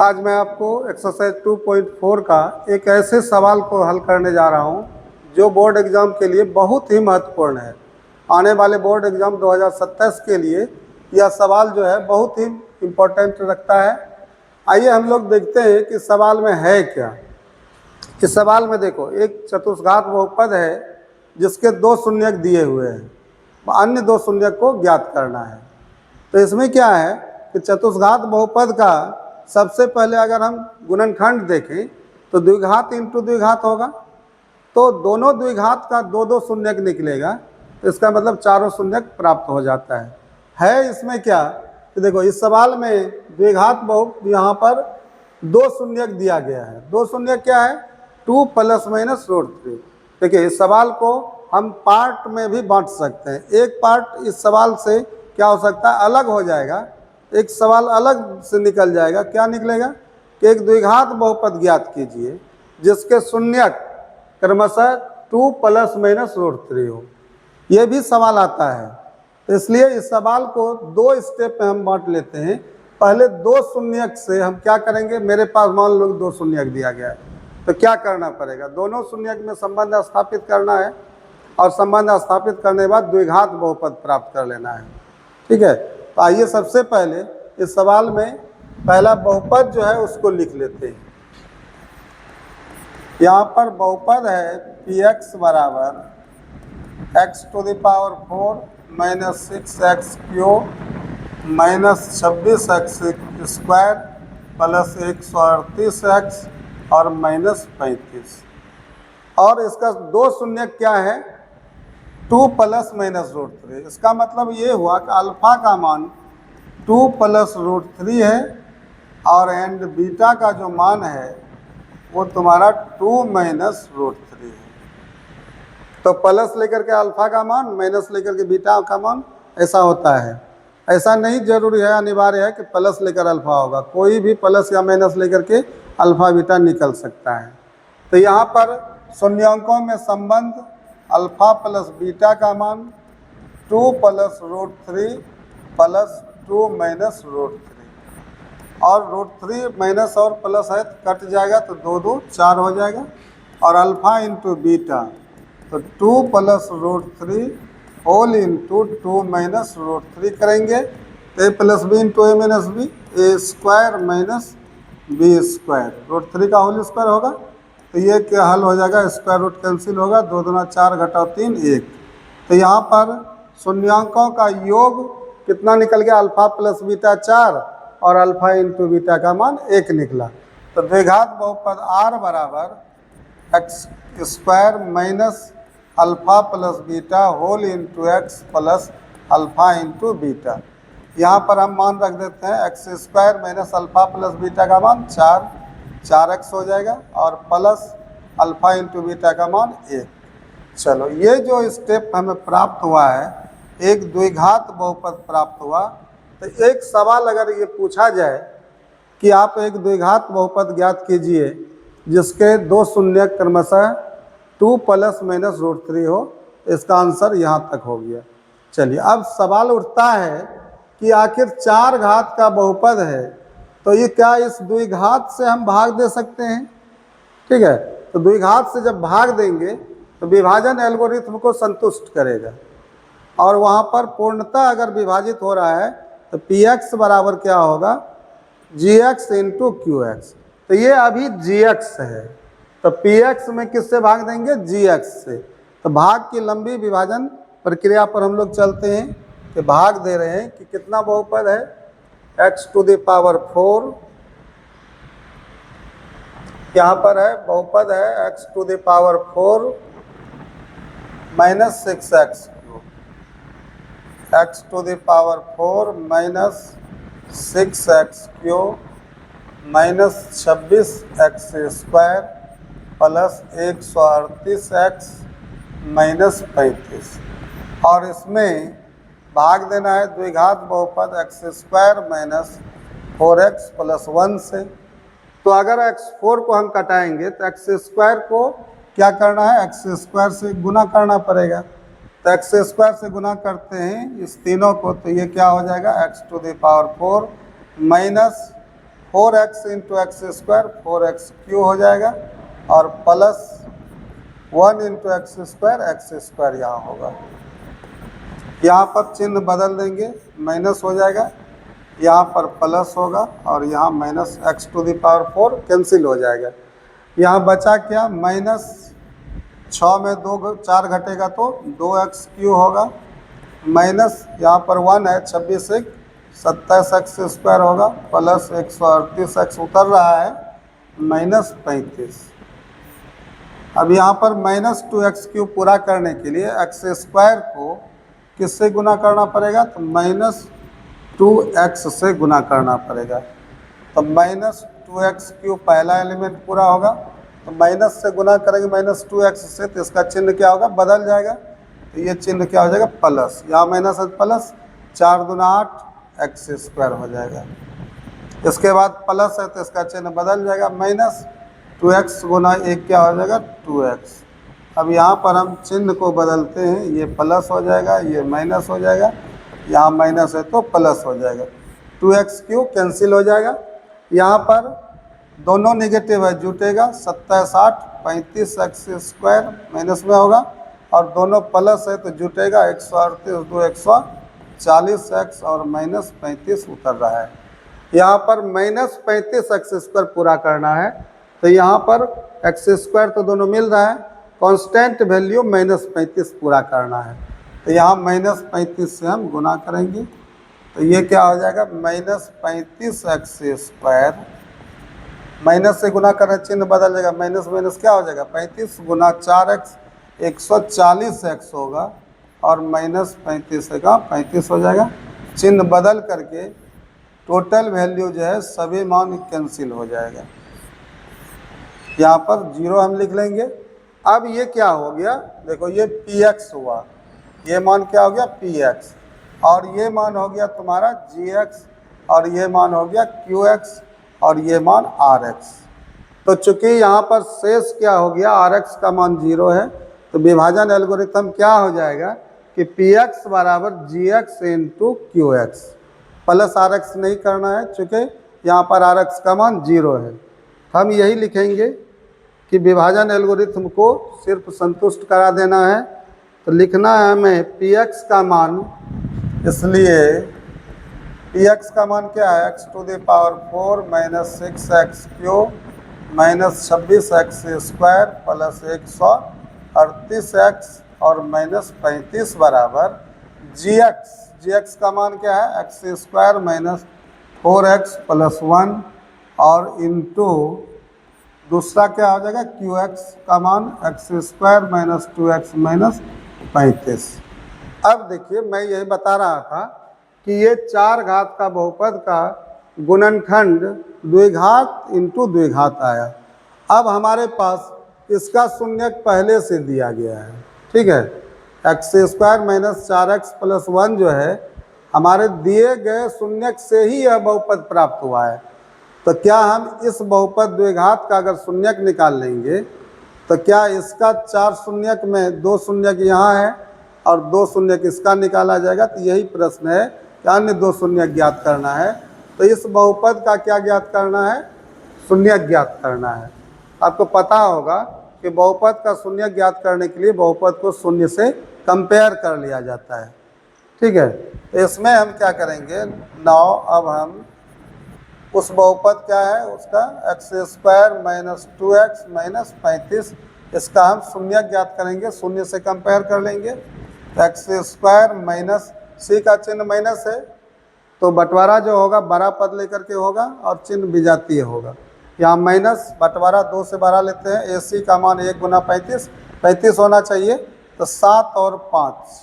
आज मैं आपको एक्सरसाइज 2.4 का एक ऐसे सवाल को हल करने जा रहा हूं जो बोर्ड एग्ज़ाम के लिए बहुत ही महत्वपूर्ण है। आने वाले बोर्ड एग्ज़ाम 2027 के लिए यह सवाल जो है बहुत ही इम्पोर्टेंट रखता है। आइए हम लोग देखते हैं कि सवाल में है क्या। इस सवाल में देखो, एक चतुष्घात बहुपद है जिसके दो शून्यक दिए हुए हैं, अन्य दो शून्यक को ज्ञात करना है। तो इसमें क्या है कि चतुष्घात बहुपद का सबसे पहले अगर हम गुणनखंड देखें तो द्विघात इंटू द्विघात होगा, तो दोनों द्विघात का दो दो शून्यक निकलेगा, तो इसका मतलब चारों शून्यक प्राप्त हो जाता है। इसमें क्या कि देखो, इस सवाल में द्विघात बहु यहाँ पर दो शून्यक दिया गया है। दो शून्यक क्या है? 2 ± √3। देखिए, इस सवाल को हम पार्ट में भी बांट सकते हैं। एक पार्ट इस सवाल से क्या हो सकता है, अलग हो जाएगा, एक सवाल अलग से निकल जाएगा। क्या निकलेगा कि एक द्विघात बहुपद ज्ञात कीजिए जिसके शून्यक क्रमशः 2 ± √3 हो। ये भी सवाल आता है, तो इसलिए इस सवाल को दो स्टेप में हम बांट लेते हैं। पहले दो शून्यक से हम क्या करेंगे, मेरे पास मान लो दो शून्यक दिया गया है, तो क्या करना पड़ेगा, दोनों शून्यक में संबंध स्थापित करना है, और संबंध स्थापित करने के बाद द्विघात बहुपद प्राप्त कर लेना है। ठीक है, तो आइए सबसे पहले इस सवाल में पहला बहुपद जो है उसको लिख लेते हैं। यहाँ पर बहुपद है px बराबर x⁴ - 6x³ -26x² plus 138x और -35, और इसका दो शून्यक क्या है, 2 ± √3। इसका मतलब ये हुआ कि अल्फा का मान 2 + √3 है, और एंड बीटा का जो मान है वो तुम्हारा 2 - √3 है। तो प्लस लेकर के अल्फा का मान, माइनस लेकर के बीटा का मान, ऐसा होता है। ऐसा नहीं जरूरी है, अनिवार्य है कि प्लस लेकर अल्फा होगा, कोई भी प्लस या माइनस लेकर के अल्फा बीटा निकल सकता है। तो यहाँ पर शून्यांकों में संबंध अल्फा प्लस बीटा का मान 2 + √3 प्लस 2 - √3, और √3 माइनस और प्लस है तो कट जाएगा, तो 2 2 4 हो जाएगा, और अल्फा इंटू बीटा तो 2 + √3 होल इंटू 2 - √3 करेंगे, तो a + b into a - b, a² - b², √3 का होल स्क्वायर होगा, तो ये क्या हल हो जाएगा, स्क्वायर रूट कैंसिल होगा, 2 दूना 4 घटाओ 3 1। तो यहाँ पर शून्यांकों का योग कितना निकल गया, अल्फा प्लस बीटा 4 और अल्फा इंटू बीटा का मान 1 निकला। तो द्विघात बहुपद r बराबर x² - alpha plus beta whole into x plus alpha into beta. यहाँ पर हम मान रख देते हैं x² - अल्फा प्लस बीटा का मान 4x हो जाएगा, और प्लस अल्फा इंटू बीटा का मान 1। चलो, ये जो स्टेप हमें प्राप्त हुआ है, एक द्विघात बहुपद प्राप्त हुआ। तो एक सवाल अगर ये पूछा जाए कि आप एक द्विघात बहुपद ज्ञात कीजिए जिसके दो शून्यक क्रमशः 2 ± √3 हो, इसका आंसर यहाँ तक हो गया। चलिए, अब सवाल उठता है कि आखिर 4 घात का बहुपद है, तो ये क्या इस द्विघात से हम भाग दे सकते हैं? ठीक है, तो द्विघात से जब भाग देंगे तो विभाजन एल्गोरिथम को संतुष्ट करेगा, और वहाँ पर पूर्णतः अगर विभाजित हो रहा है तो px बराबर क्या होगा, gx इंटू qx। तो ये अभी gx है, तो px में किससे भाग देंगे, gx से। तो भाग की लंबी विभाजन प्रक्रिया पर हम लोग चलते हैं कि भाग दे रहे हैं कि कितना बहुपद है, x⁴, यहाँ पर है बहुपद है x⁴ - 6x³, x⁴ - 6x³ -26x² plus 138x -35, और इसमें भाग देना है द्विघात बहुपद x² - 4x प्लस 1 से। तो अगर x4 को हम कटाएंगे तो x² को क्या करना है, x² से गुना करना पड़ेगा। तो x² से गुना करते हैं इस तीनों को, तो ये क्या हो जाएगा, x⁴ - 4x into x square 4x³ हो जाएगा और प्लस 1 इंटू एक्स स्क्वायर यहाँ होगा। यहाँ पर चिन्ह बदल देंगे, माइनस हो जाएगा, यहाँ पर प्लस होगा और यहाँ माइनस x⁴ कैंसिल हो जाएगा। यहाँ बचा क्या, माइनस 6 में 4 घटेगा तो 2x³ होगा, माइनस यहाँ पर 1 है, 26 1 27x² होगा, प्लस 138x उतर रहा है, माइनस 35। अब यहाँ पर माइनस 2x³ पूरा करने के लिए x² को किससे गुना करना पड़ेगा, तो माइनस 2x से गुना करना पड़ेगा। तो माइनस 2x³ पहला एलिमेंट पूरा होगा, तो माइनस से गुना करेंगे माइनस 2x से, तो इसका चिन्ह क्या होगा, बदल जाएगा। तो ये चिन्ह क्या हो जाएगा, प्लस, यहाँ माइनस है प्लस, 4 दूना 8 x² हो जाएगा। इसके बाद प्लस है तो इसका चिन्ह बदल जाएगा, माइनस 2x गुना 1 क्या हो जाएगा, 2x। अब यहाँ पर हम चिन्ह को बदलते हैं, ये प्लस हो जाएगा, ये माइनस हो जाएगा, यहाँ माइनस है तो प्लस हो जाएगा, 2x³ कैंसिल हो जाएगा। यहाँ पर दोनों नेगेटिव है, जुटेगा 27 8 35x² माइनस में होगा, और दोनों प्लस है तो जुटेगा 138 2 140x और माइनस 35 उतर रहा है। यहाँ पर माइनस 35x² पूरा करना है, तो यहाँ पर x² तो दोनों मिल रहा है, कांस्टेंट वैल्यू माइनस 35 पूरा करना है। तो यहाँ माइनस 35 से हम गुना करेंगे, तो ये क्या हो जाएगा, माइनस 35x², माइनस से गुना करना चिन्ह बदल जाएगा, माइनस माइनस क्या हो जाएगा, 35 गुना 4x 140x होगा, और माइनस 35 का 35 हो जाएगा। चिन्ह बदल करके टोटल वैल्यू जो है सभी मान कैंसिल हो जाएगा, यहाँ पर 0 हम लिख लेंगे। अब ये क्या हो गया, देखो ये px हुआ, ये मान क्या हो गया, px, और ये मान हो गया तुम्हारा gx, और ये मान हो गया qx, और ये मान rx। तो चूंकि यहाँ पर शेष क्या हो गया, rx का मान 0 है, तो विभाजन एल्गोरिथम क्या हो जाएगा कि px बराबर gx into qx, plus rx नहीं करना है चूँकि यहाँ पर rx का मान 0 है। हम यही लिखेंगे कि विभाजन एल्गोरिथम को सिर्फ संतुष्ट करा देना है। तो लिखना है हमें px का मान, इसलिए px का मान क्या है, x⁴ minus 6x³ minus 26x² plus 138x और माइनस 35 बराबर gx। gx का मान क्या है, x² माइनस 4x प्लस 1 और इंटू दूसरा क्या हो जाएगा, qx का मान x² माइनस 2x माइनस 35। अब देखिए मैं यही बता रहा था कि ये 4 घात का बहुपद का गुणनखंड द्विघात इंटू द्विघात आया। अब हमारे पास इसका शून्यक पहले से दिया गया है, ठीक है, x² माइनस 4x प्लस 1 जो है हमारे दिए गए शून्यक से ही यह बहुपद प्राप्त हुआ है। तो क्या हम इस बहुपद द्विघात का अगर शून्यक निकाल लेंगे तो क्या इसका 4 शून्यक में 2 शून्यक यहाँ है और 2 शून्यक इसका निकाला जाएगा। तो यही प्रश्न है कि अन्य 2 शून्यक ज्ञात करना है। तो इस बहुपद का क्या ज्ञात करना है, शून्यक ज्ञात करना है। आपको पता होगा कि बहुपद का शून्यक ज्ञात करने के लिए बहुपद को शून्य से कंपेयर कर लिया जाता है, ठीक है। तो इसमें हम क्या करेंगे, 9 अब हम उस बहुपद क्या है उसका x² माइनस 2x माइनस 35, इसका हम शून्यक ज्ञात करेंगे, शून्य से कंपेयर कर लेंगे। x² माइनस c का चिन्ह माइनस है तो बंटवारा जो होगा बड़ा पद लेकर के होगा और चिन्ह विजातीय होगा। यहाँ माइनस बंटवारा 2 से बड़ा लेते हैं, ac का मान 1 गुना 35 35 होना चाहिए। तो 7 और 5,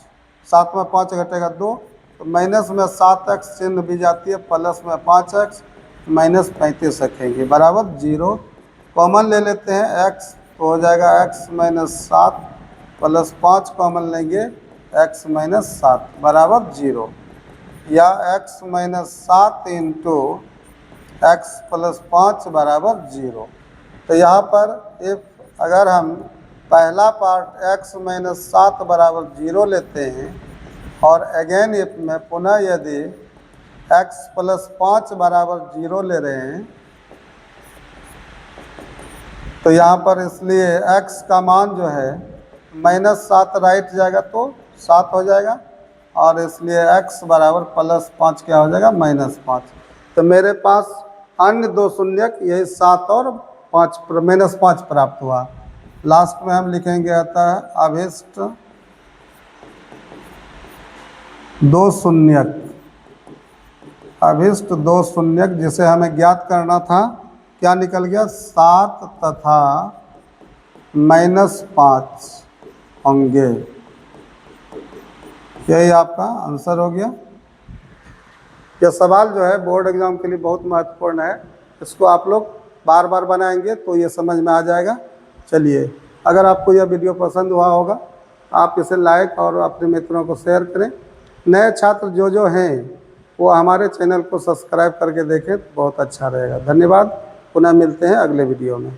7 में 5 घटेगा 2, तो माइनस में 7x चिन्ह विजातीय प्लस में 5x माइनस 35 रखेंगे बराबर 0। कॉमन ले लेते हैं x, तो हो जाएगा x माइनस 7 प्लस 5 कॉमन लेंगे x माइनस 7 बराबर 0, या x minus 7 into x plus 5 बराबर 0। तो यहाँ पर इफ अगर हम पहला पार्ट x माइनस 7 बराबर 0 लेते हैं और अगेन इफ में पुनः यदि x प्लस 5 बराबर 0 ले रहे हैं तो यहाँ पर इसलिए x का मान जो है -7 राइट जाएगा तो 7 हो जाएगा, और इसलिए x बराबर +5 क्या हो जाएगा, -5। तो मेरे पास अन्य दो शून्यक यही 7 और 5 -5 प्राप्त हुआ। लास्ट में हम लिखेंगे आता है अभिष्ट दो शून्यक, अभिष्ट दो शून्यक जिसे हमें ज्ञात करना था, क्या निकल गया, 7 तथा -5 होंगे। यही आपका आंसर हो गया। यह सवाल जो है बोर्ड एग्जाम के लिए बहुत महत्वपूर्ण है, इसको आप लोग बार बार बनाएंगे तो ये समझ में आ जाएगा। चलिए, अगर आपको यह वीडियो पसंद हुआ होगा आप इसे लाइक और अपने मित्रों को शेयर करें। नए छात्र जो हैं वो हमारे चैनल को सब्सक्राइब करके देखें तो बहुत अच्छा रहेगा। धन्यवाद, पुनः मिलते हैं अगले वीडियो में।